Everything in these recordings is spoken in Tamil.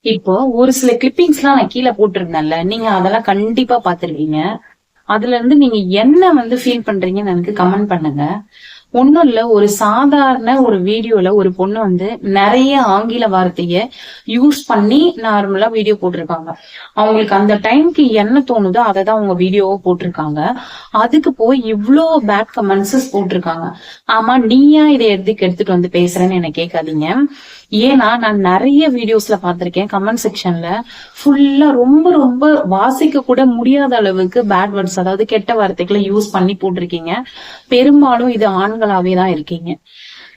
இப்போ ஒரு சில கிளிப்பிங்ஸ் எல்லாம் நான் கீழே போட்டிருந்தேன்ல, நீங்க அதெல்லாம் கண்டிப்பா பாத்திருக்கீங்க. அதுல இருந்து நீங்க என்ன ஃபீல் பண்றீங்கன்னு எனக்கு கமெண்ட் பண்ணுங்க. ஒண்ணும் இல்ல, ஒரு சாதாரண ஒரு வீடியோல ஒரு பொண்ணு நிறைய ஆங்கில வார்த்தைய யூஸ் பண்ணி நார்மலா வீடியோ போட்டிருக்காங்க. அவங்களுக்கு அந்த டைம்க்கு என்ன தோணுதோ அதை தான் அவங்க வீடியோவோ போட்டிருக்காங்க. அதுக்கு போய் இவ்ளோ பேட் கமெண்ட்ஸ் போட்டிருக்காங்க. ஆமா, நீயா இதை எடுத்துட்டு பேசுறேன்னு என்ன கேட்காதீங்க. ஏன்னா நான் நிறைய வீடியோஸ்ல பாத்திருக்கேன், கமெண்ட் செக்ஷன்ல ஃபுல்லா ரொம்ப ரொம்ப வாசிக்க கூட முடியாத அளவுக்கு பேட் வேர்ட்ஸ், அதாவது கெட்ட வார்த்தைகளை யூஸ் பண்ணி போட்டிருக்கீங்க. பெரும்பாலும் இது ஆண்களாவே தான் இருக்கீங்க.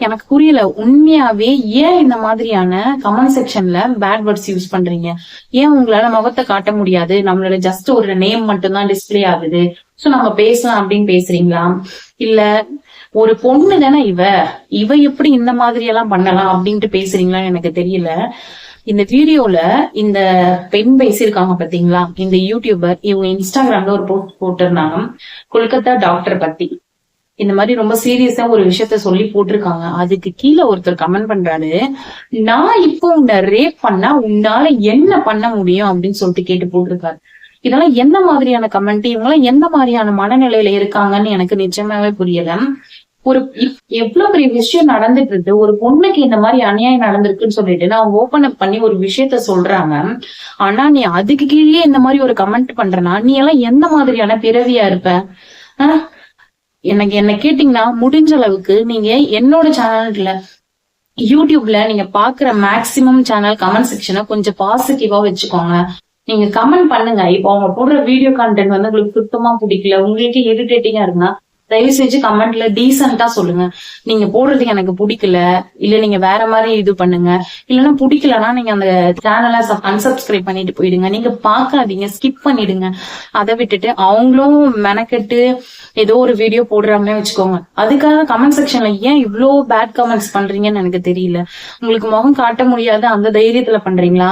எனக்கு புரியல உண்மையாவே, ஏன் இந்த மாதிரியான கமெண்ட் செக்ஷன்ல பேட் வேர்ட்ஸ் யூஸ் பண்றீங்க? ஏன் உங்களால முகத்தை காட்ட முடியாது? நம்மளோட ஜஸ்ட் ஒரு நேம் மட்டும் தான் டிஸ்பிளே ஆகுது, சோ நம்ம பேசலாம் அப்படின்னு பேசுறீங்களா? இல்ல ஒரு பொண்ணு தானே இவ எப்படி இந்த மாதிரி எல்லாம் பண்ணலாம் அப்படின்ட்டு பேசுறீங்களா? எனக்கு தெரியல. இந்த வீடியோல இந்த பெண் பேசியிருக்காங்க பாத்தீங்களா, இந்த யூடியூபர், இவங்க இன்ஸ்டாகிராம்ல ஒரு போஸ்ட் போட்டிருந்தாங்க, கொல்கத்தா டாக்டர் பத்தி. இந்த மாதிரி ரொம்ப சீரியஸா ஒரு விஷயத்த சொல்லி போட்டிருக்காங்க. அதுக்கு கீழே ஒருத்தர் கமெண்ட் பண்றாரு, நான் இப்போ உன்னை ரேப் பண்ணா உன்னால என்ன பண்ண முடியும் அப்படின்னு சொல்லிட்டு கேட்டு போட்டிருக்காரு. இதெல்லாம் என்ன மாதிரியான கமெண்ட்? இவங்கெல்லாம் எந்த மாதிரியான மனநிலையில இருக்காங்கன்னு எனக்கு நிஜமாவே புரியல. ஒரு எவ்வளவு பெரிய விஷயம் நடந்துட்டு இருக்கு, ஒரு பொண்ணுக்கு இந்த மாதிரி அநியாயம் நடந்திருக்குன்னு சொல்லிட்டு நான் ஓபன் அப் பண்ணி ஒரு விஷயத்த சொல்றாங்க. ஆனா நீ அதுக்கு கீழே இந்த மாதிரி ஒரு கமெண்ட் பண்றனா, நீ எல்லாம் எந்த மாதிரியான பிறவியா இருப்ப? என்ன கேட்டீங்கன்னா, முடிஞ்ச அளவுக்கு நீங்க என்னோட சேனல்ல யூடியூப்ல நீங்க பாக்குற மேக்சிமம் சேனல் கமெண்ட் செக்ஷனை கொஞ்சம் பாசிட்டிவா வச்சுக்கோங்க. நீங்க கமெண்ட் பண்ணுங்க. இப்போ அவங்க போடுற வீடியோ கண்டென்ட் உங்களுக்கு சுத்தமா பிடிக்கல, உங்களுக்கு இரிட்டேட்டிங்கா இருக்குன்னா தயவு செஞ்சு கமெண்ட்ல டீசென்ட்டா சொல்லுங்க. நீங்க போடுறது எனக்கு பிடிக்கல, இல்ல நீங்க வேற மாதிரி இது பண்ணுங்க, இல்லைன்னா பிடிக்கலன்னா நீங்க அந்த சேனலை அன்சப்ஸ்கிரைப் பண்ணிட்டு போயிடுங்க. நீங்க பாக்காதீங்க, ஸ்கிப் பண்ணிடுங்க. அதை விட்டுட்டு அவங்களும் மெனக்கெட்டு ஏதோ ஒரு வீடியோ போடுறாங்கன்னு வச்சுக்கோங்க, அதுக்காக கமெண்ட் செக்ஷன்ல ஏன் இவ்வளோ பேட் கமெண்ட்ஸ் பண்றீங்கன்னு எனக்கு தெரியல. உங்களுக்கு முகம் காட்ட முடியாது அந்த தைரியத்துல பண்றீங்களா?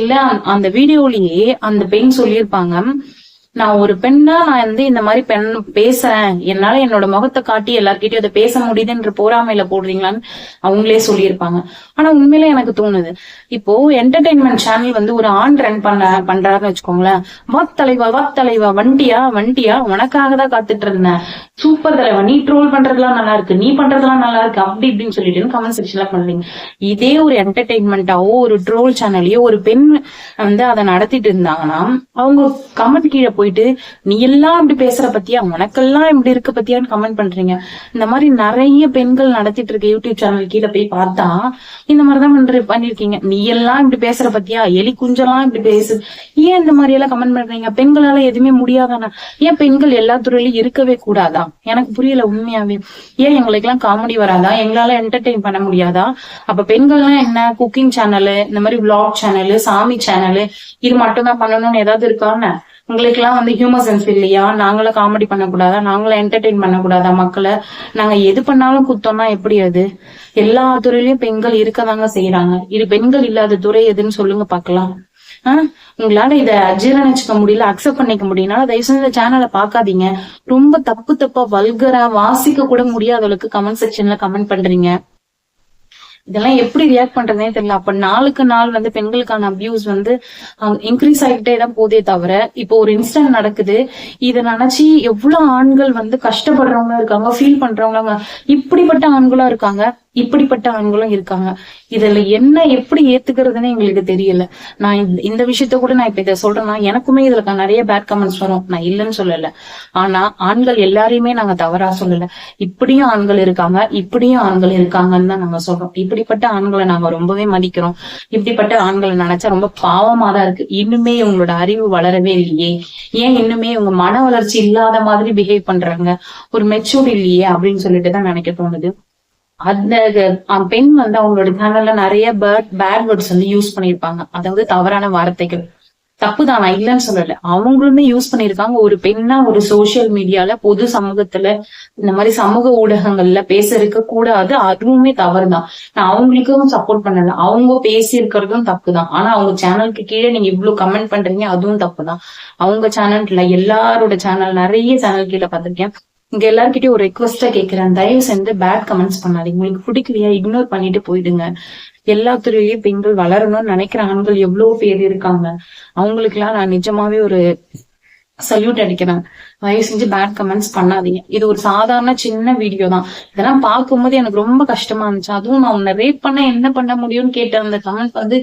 இல்ல அந்த வீடியோலயே அந்த பெண் சொல்லியிருப்பாங்க, நான் ஒரு பெண்ணா நான் இந்த மாதிரி பெண் பேசுறேன், என்னால என்னோட முகத்தை காட்டி எல்லார்கிட்டயும் அதை பேச முடியுதுன்ற போராமையில போடுறீங்களான்னு அவங்களே சொல்லியிருப்பாங்க. ஆனா உண்மையில எனக்கு தோணுது, இப்போ என்டர்டைன்மெண்ட் சேனல் ஒரு ஆண் ரன் பண்றாருன்னு வச்சுக்கோங்களேன், வா தலைவா வண்டியா உனக்காக தான் காத்துட்டு இருந்தேன், சூப்பர் தலைவா, நீ ட்ரோல் பண்றதுலாம் நல்லா இருக்கு, நீ பண்றதுலாம் நல்லா இருக்கு, அப்படி இப்படின்னு சொல்லிட்டு கமெண்ட் செக்ஷன்ல பண்றீங்க. இதே ஒரு என்டர்டைன்மெண்டாவோ ஒரு ட்ரோல் சேனல்லையோ ஒரு பெண் அதை நடத்திட்டு இருந்தாங்கன்னா அவங்க கமெண்ட் கீழே போயிட்டு நீ எல்லாம் இப்படி பேசுற பத்தியா, உனக்கெல்லாம் இப்படி இருக்கு பத்தியான்னு கமெண்ட் பண்றீங்க. இந்த மாதிரி நிறைய பெண்கள் நடத்திட்டு இருக்க யூடியூப் சேனல் கீழே போய் பார்த்தா இந்த மாதிரிதான் பண்ணிருக்கீங்க. நீ எல்லாம் இப்படி பேசுற பத்தியா, எலி குஞ்செல்லாம் இப்படி பேசு, ஏன் இந்த மாதிரி எல்லாம் கமெண்ட் பண்றீங்க? பெண்களால எதுவுமே முடியாதானா? ஏன் பெண்கள் எல்லா துறையிலும் இருக்கவே கூடாதா? எனக்கு புரியல உண்மையாவே. ஏன் எங்களுக்கு எல்லாம் காமெடி வராதா? எங்களால என்டர்டெயின் பண்ண முடியாதா? அப்ப பெண்கள்லாம் என்ன, குக்கிங் சேனலு, இந்த மாதிரி விளாக் சேனலு, சாமி சேனலு, இது மட்டும் தான் பண்ணணும்னு ஏதாவது இருக்கான்னு? உங்களுக்கு எல்லாம் ஹியூமர் சென்ஸ் இல்லையா? நாங்களும் காமெடி பண்ணக்கூடாதா? நாங்களும் என்டர்டெயின் பண்ணக்கூடாதா மக்களை? நாங்க எது பண்ணாலும் குத்தோம்னா எப்படி? அது எல்லா துறையிலயும் பெண்கள் இருக்கதாங்க செய்யறாங்க. இது பெண்கள் இல்லாத துறை எதுன்னு சொல்லுங்க பாக்கலாம். உங்களால இத அஜீரணிச்சுக்க முடியல, அக்செப்ட் பண்ணிக்க முடியல, தயவு செஞ்சு இந்த சேனலை பாக்காதீங்க. ரொம்ப தப்பா வல்கரா வாசிக்க கூட முடியாத அளவுக்கு கமெண்ட் செக்ஷன்ல கமெண்ட் பண்றீங்க. இதெல்லாம் எப்படி ரியாக்ட் பண்றதுனே தெரியல. அப்ப நாளுக்கு நாள் பெண்களுக்கான அபியூஸ் இன்க்ரீஸ் ஆகிட்டே தான் போதே தவிர, இப்போ ஒரு இன்சிடென்ட் நடக்குது, இதை நினைச்சு எவ்வளவு ஆண்கள் கஷ்டப்படுறவங்க இருக்காங்க, ஃபீல் பண்றவங்க, இப்படிப்பட்ட ஆண்களும் இருக்காங்க, இப்படிப்பட்ட ஆண்களும் இருக்காங்க. இதுல என்ன எப்படி ஏத்துக்கிறதுன்னு எங்களுக்கு தெரியல. நான் இந்த விஷயத்த கூட நான் இப்ப இதை சொல்றேன்னா, எனக்குமே இதுல நிறைய பேட் கமெண்ட்ஸ் வரும், நான் இல்லைன்னு சொல்லல. ஆனா ஆண்கள் எல்லாரையுமே நாங்க தவறா சொல்லல. இப்படியும் ஆண்கள் இருக்காங்க, இப்படியும் ஆண்கள் இருக்காங்கன்னு தான் நாங்க சொல்றோம். இப்படிப்பட்ட ஆண்களை நாங்க ரொம்பவே மதிக்கிறோம். இப்படிப்பட்ட ஆண்களை நினைச்சா ரொம்ப பாவமா தான் இருக்கு. இன்னுமே உங்களோட அறிவு வளரவே இல்லையே, ஏன் இன்னுமே உங்க மன வளர்ச்சி இல்லாத மாதிரி பிஹேவ் பண்றாங்க, ஒரு மெச்சூர்ட் இல்லையே அப்படின்னு சொல்லிட்டு தான் நினைக்க தோணுது. அந்த பெண் அவங்களோட சேனல்ல நிறைய பேட் வேர்ட்ஸ் யூஸ் பண்ணிருப்பாங்க, அதாவது தவறான வார்த்தைகள். தப்புதான், நான் இல்லைன்னு சொல்லல, அவங்களுமே யூஸ் பண்ணிருக்காங்க. ஒரு பெண்ணா ஒரு சோசியல் மீடியால, பொது சமூகத்துல, இந்த மாதிரி சமூக ஊடகங்கள்ல பேச இருக்க கூடாது, அதுவுமே தவறுதான். நான் அவங்களுக்கும் சப்போர்ட் பண்ணல, அவங்க பேசி இருக்கிறதும் தப்புதான். ஆனா அவங்க சேனலுக்கு கீழே நீங்க இவ்வளவு கமெண்ட் பண்றீங்க, அதுவும் தப்புதான். அவங்க சேனல்ல, எல்லாரோட சேனல், நிறைய சேனல் கீழே பார்த்திருக்கேன், இங்க எல்லார்கிட்டயும் ஒரு ரெக்வஸ்டா கேக்குறேன், தயவு செஞ்சு பேட் கமெண்ட்ஸ் பண்ணாதீங்க. உங்களுக்கு பிடிக்கலையா இக்னோர் பண்ணிட்டு போயிடுங்க. எல்லா துறையிலயும் பெண்கள் வளரணும்னு நினைக்கிற ஆண்கள் எவ்வளவு பேர் இருக்காங்க. அவங்களுக்கு எல்லாம் நான் நிஜமாவே ஒரு சல்யூட் அடிக்கிறேன். தயவு செஞ்சு பேட் கமெண்ட்ஸ் பண்ணாதீங்க. இது ஒரு சாதாரண சின்ன வீடியோ தான். இதெல்லாம் பார்க்கும்போது எனக்கு ரொம்ப கஷ்டமா இருந்துச்சு. அதுவும் நான் உன்னை ரேப் பண்ண என்ன பண்ண முடியும்னு கேட்ட அந்த கமெண்ட் வந்து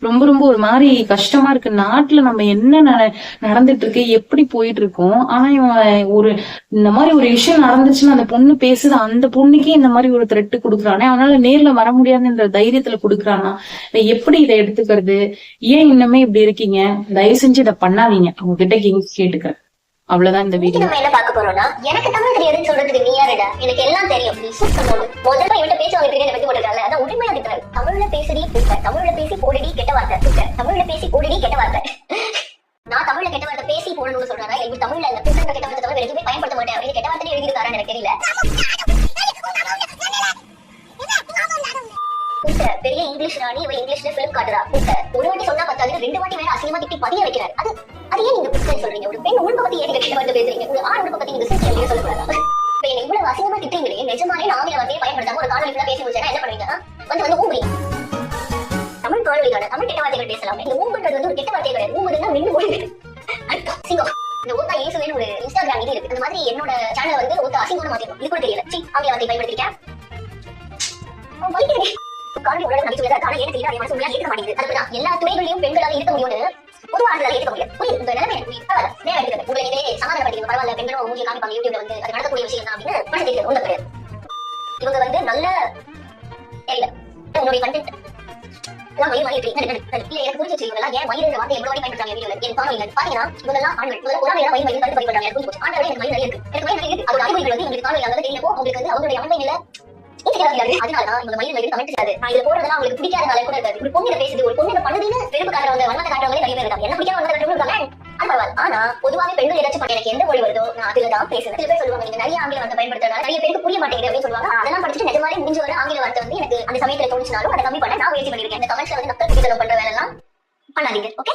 ரொம்ப ரொம்ப ஒரு மாதிரி கஷ்டமா இருக்கு. நாட்டுல நம்ம என்ன நடந்துட்டு இருக்கு, எப்படி போயிட்டு இருக்கோம். ஆனா இவன் ஒரு இந்த மாதிரி ஒரு விஷயம் நடந்துச்சுன்னு அந்த பொண்ணு பேசுது, அந்த பொண்ணுக்கே இந்த மாதிரி ஒரு த்ரெட் கொடுக்குறானே, அவனால நேர்ல வர முடியாதுன்ற தைரியத்துல கொடுக்குறானா, எப்படி இதை எடுத்துக்கிறது? ஏன் இன்னுமே இப்படி இருக்கீங்க? தயவு செஞ்சு இதை பண்ணாதீங்க. உங்ககிட்ட கேட்டுக்கிறேன். அவ்வளவுதான் இந்த வீடியோ. நம்ம என்ன பார்க்க போறோம்னா, எனக்கு தமிழ் தெரியாதுன்னு சொல்றதுக்கு நீ யாருடா? எனக்கு எல்லாம் தெரியும். நீ சுத்தம் முதல்ல இவன்ட்ட பேசி வாங்கிட்டு இருக்கேன் பத்தி போட்டுருக்காங்க. அதான் உண்மையா திட்டுறாரு. தமிழ்ல பேசுடி புட்ட, தமிழ்ல பேசி போடுடி கெட்ட வார்த்தை புட்ட, தமிழ்ல பேசி போடுடி கெட்ட வார்த்தை. நான் தமிழ்ல கெட்ட வார்த்தை பேசி போடணும்னு சொல்றேன். எனக்கு தமிழ்ல இந்த புட்ட கெட்ட வார்த்தை தவிர எதுவுமே பயன்படுத்த மாட்டேன் அப்படின்னு கெட்ட வார்த்தை எழுதிருக்காரான்னு எனக்கு தெரியல. புட்ட பெரிய இங்கிலீஷ் ராணி, இவ இங்கிலீஷ்ல பிலிம் காட்டுறா. புட்ட ஒரு வாட்டி சொன்னா பத்தாது, 2 வாட்டி வேற அசிங்கமா திட்டி பதிய வைக்கிறார். அது ஏன் நீங்க புத்தகம் சொல்றீங்க? ஒரு பெண் உடுப்ப பத்தி ஏன் கெட்ட வார்த்தை பேசுறீங்க? ஒரு ஆண் உடுப்ப பத்தி நீங்க சிரிச்சு சொல்லக்கூடாது. இப்ப என்ன இவ்வளவு அசிங்கமா திட்டுறீங்களே, நிஜமாலே நான் ஆங்கில வார்த்தையை பயன்படுத்தாம ஒரு காணொலி பேசி முடிச்சா என்ன பண்ணுவீங்க? வந்து ஊம்புறீங்க. தமிழ் காணொலியோட தமிழ் கெட்ட வார்த்தைகள் பேசலாம். இந்த ஊம்புன்றது வந்து ஒரு கெட்ட வார்த்தை கிடையாது. ஊம்புதுன்னா 2 மொழி இருக்கு. சிங்கம் இந்த ஓத்தா ஏசுவேன்னு ஒரு இன்ஸ்டாகிராம் இது இருக்கு. அந்த மாதிரி என்னோட சேனல் வந்து ஓத்தா அசிங்கம்னு மாத்திரும். இது கூட தெரியல. ஆங்கில வார்த்தை பயன்படுத்திருக்கேன். காணொலி உடனே நடிச்சு ஆனா ஏன் தெரியல, மனசு உண்மையா ஏற்க மாட்டேங்குது. அதுதான் எல்லா துறைகளையும் பெண்களால இருக்க முடியும்னு பொதுவாக ஆண்களால ஏற்க முடியாது. புரியுது இந்த நிலைமை பரவாயில்ல, நேரம் எடுக்கிறது உங்களை இதே சமாதானப்படுத்திங்க. பரவாயில்ல, பெண்களும் மூஞ்சி காமிப்பாங்க யூடியூப்ல வந்து அது நடக்கக்கூடிய விஷயம் தான் அப்படின்னு மனசு தெரியுது. ஒன்றும் கிடையாது. இவங்க வந்து நல்ல தெரியல உங்களுடைய கண்டென்ட் எல்லாம் மயிர் மயிர் இல்ல எனக்கு புரிஞ்சு இவங்க ஏன் மயிர் வார்த்தை எவ்வளவு வாட்டி பயன்படுறாங்க வீடியோல என் காணொலிங்க பாத்தீங்கன்னா இவங்கெல்லாம் ஆண்கள் முதல்ல ஒரு மயிர் மயிர் கருத்து பதிவு பண்றாங்க. புரிஞ்சு ஆண்களோட எனக்கு மயிர் இருக்கு, எனக்கு மயிர் இருக்கு. அதோட அறிவுகள் வந்து உங்களுக்கு காணொலி அங்கே தெரியப்போ உங்களுக்கு வந்து அவங்களுடைய அண்மை நிலை அதனாலதான் இவங்க மயிர் மயிர் கமெண்ட் செய்யாது. நான் இதுல போடுறதெல்லாம் உங்களுக்கு பிடிக்காதனால கூட இருக்காது. ஒரு பொண்ணு பேசுது, ஒரு பொண்ணு பண்ணுதுன்னு வெறுப்பு காட்டுறவங்க வன்மத்தை காட்டுறவங்களே நிறைய பேர் இருக்காங்க. என்ன பிடிக்காத வன்மத்தை காட்டுறவங்க இருக்காங்க. அது பரவாயில்ல. ஆனா பொதுவாக பெண்கள் ஏதாச்சும் பண்ண எனக்கு எந்த மொழி வருதோ நான் அதுலதான் பேசுவேன். சில பேர் சொல்லுவாங்க நீங்க நிறைய ஆங்கில வார்த்தை பயன்படுத்துறதுனால நிறைய பேருக்கு புரிய மாட்டேங்குது அப்படின்னு சொல்லுவாங்க. அதெல்லாம் படிச்சுட்டு நிஜமாலே முடிஞ்ச வர ஆங்கில வார்த்தை வந்து எனக்கு அந்த சமயத்துல தோணுச்சுனாலும் அதை கம்மி பண்ண நான் முயற்சி பண்ணிருக்கேன். இந்த கமெண்ட்ஸ்ல வந்து மக்கள் பண்ற வேலை எல்லாம் பண்ணாதீங்க. ஓகே.